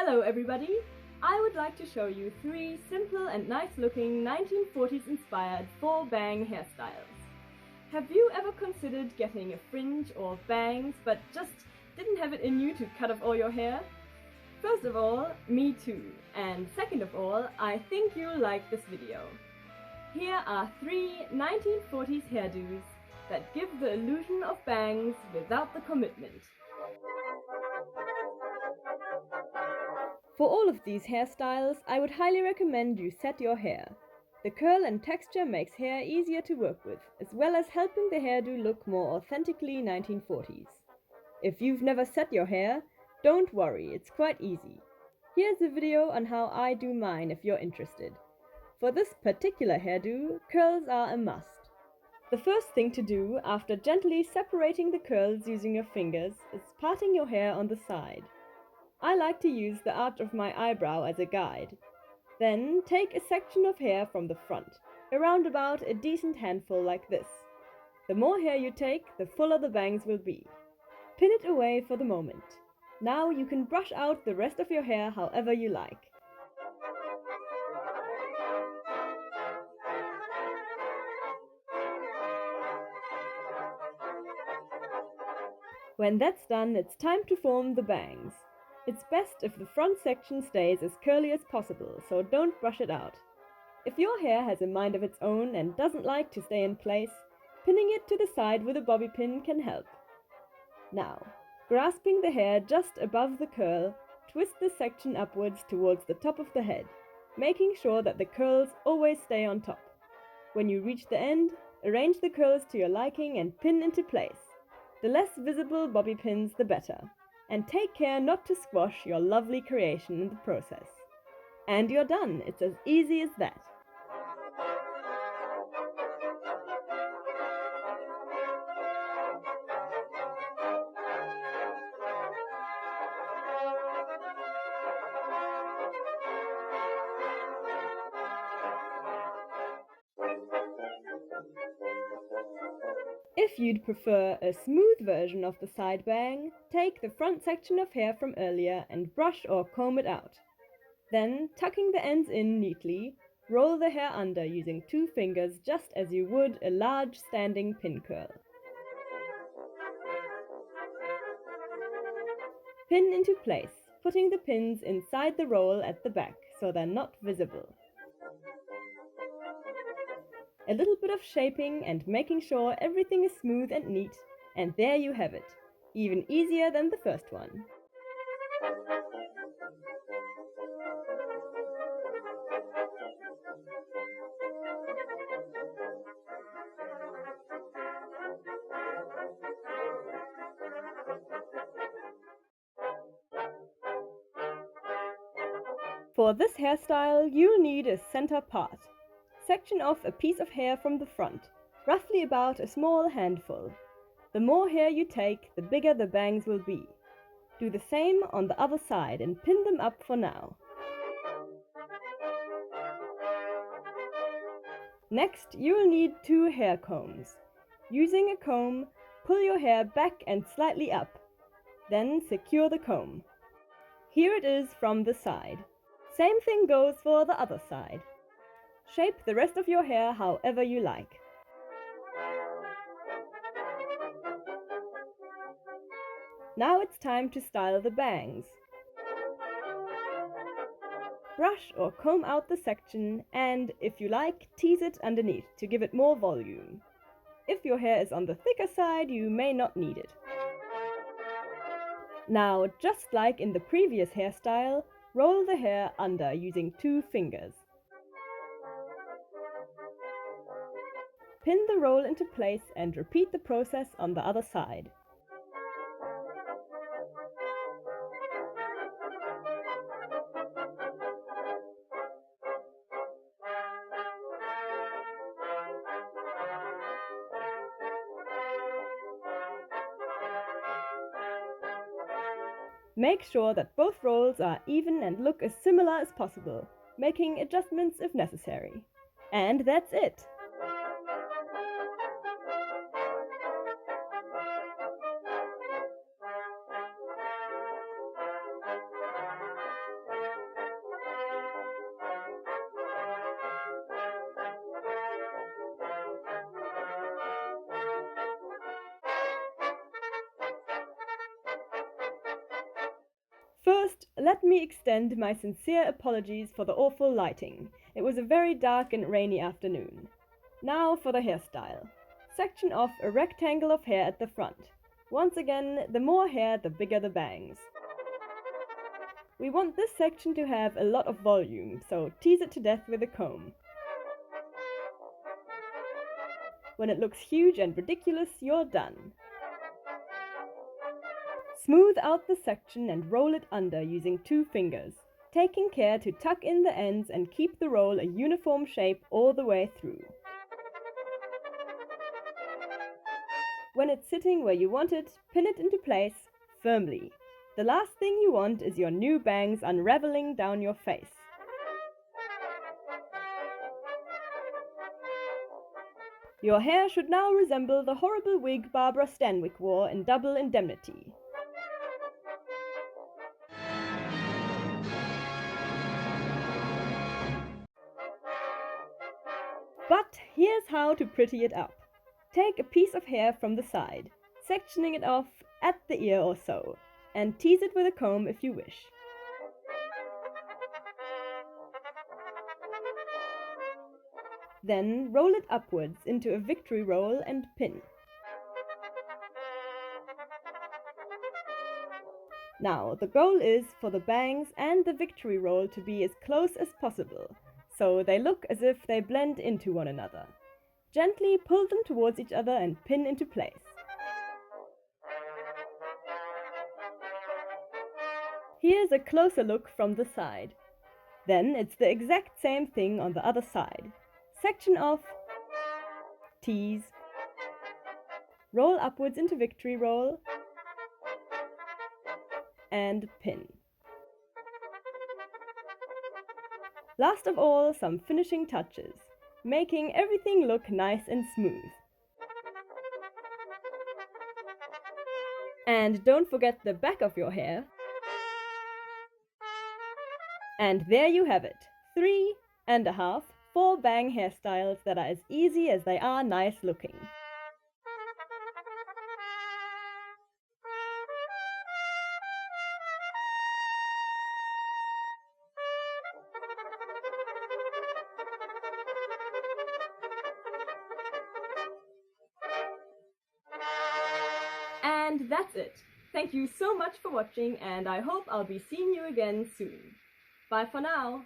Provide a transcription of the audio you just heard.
Hello everybody! I would like to show you 3 simple and nice looking 1940s inspired faux bang hairstyles. Have you ever considered getting a fringe or bangs but just didn't have it in you to cut off all your hair? First of all, me too, and second of all, I think you'll like this video. Here are 3 1940s hairdos that give the illusion of bangs without the commitment. For all of these hairstyles, I would highly recommend you set your hair. The curl and texture makes hair easier to work with, as well as helping the hairdo look more authentically 1940s. If you've never set your hair, don't worry, it's quite easy. Here's a video on how I do mine if you're interested. For this particular hairdo, curls are a must. The first thing to do after gently separating the curls using your fingers is parting your hair on the side. I like to use the arch of my eyebrow as a guide. Then take a section of hair from the front, around about a decent handful like this. The more hair you take, the fuller the bangs will be. Pin it away for the moment. Now you can brush out the rest of your hair however you like. When that's done, it's time to form the bangs. It's best if the front section stays as curly as possible, so don't brush it out. If your hair has a mind of its own and doesn't like to stay in place, pinning it to the side with a bobby pin can help. Now, grasping the hair just above the curl, twist the section upwards towards the top of the head, making sure that the curls always stay on top. When you reach the end, arrange the curls to your liking and pin into place. The less visible bobby pins, the better. And take care not to squash your lovely creation in the process. And you're done. It's as easy as that. If you'd prefer a smooth version of the side bang, take the front section of hair from earlier and brush or comb it out. Then, tucking the ends in neatly, roll the hair under using 2 fingers just as you would a large standing pin curl. Pin into place, putting the pins inside the roll at the back so they're not visible. A little bit of shaping and making sure everything is smooth and neat, and there you have it, even easier than the first one. For this hairstyle, you'll need a center part. Section off a piece of hair from the front, roughly about a small handful. The more hair you take, the bigger the bangs will be. Do the same on the other side and pin them up for now. Next, you'll need 2 hair combs. Using a comb, pull your hair back and slightly up. Then secure the comb. Here it is from the side. Same thing goes for the other side. Shape the rest of your hair however you like. Now it's time to style the bangs. Brush or comb out the section and, if you like, tease it underneath to give it more volume. If your hair is on the thicker side, you may not need it. Now, just like in the previous hairstyle, roll the hair under using 2 fingers. Pin the roll into place and repeat the process on the other side. Make sure that both rolls are even and look as similar as possible, making adjustments if necessary. And that's it! Let me extend my sincere apologies for the awful lighting. It was a very dark and rainy afternoon. Now for the hairstyle. Section off a rectangle of hair at the front. Once again, the more hair, the bigger the bangs. We want this section to have a lot of volume, so tease it to death with a comb. When it looks huge and ridiculous, you're done. Smooth out the section and roll it under using 2 fingers, taking care to tuck in the ends and keep the roll a uniform shape all the way through. When it's sitting where you want it, pin it into place firmly. The last thing you want is your new bangs unraveling down your face. Your hair should now resemble the horrible wig Barbara Stanwyck wore in Double Indemnity. But here's how to pretty it up. Take a piece of hair from the side, sectioning it off at the ear or so, and tease it with a comb if you wish. Then roll it upwards into a victory roll and pin. Now, the goal is for the bangs and the victory roll to be as close as possible, so they look as if they blend into one another. Gently pull them towards each other and pin into place. Here's a closer look from the side. Then it's the exact same thing on the other side. Section off, tease, roll upwards into victory roll, and pin. Last of all, some finishing touches, making everything look nice and smooth. And don't forget the back of your hair. And there you have it, 3.5 4-bang hairstyles that are as easy as they are nice looking. And that's it. Thank you so much for watching, and I hope I'll be seeing you again soon. Bye for now!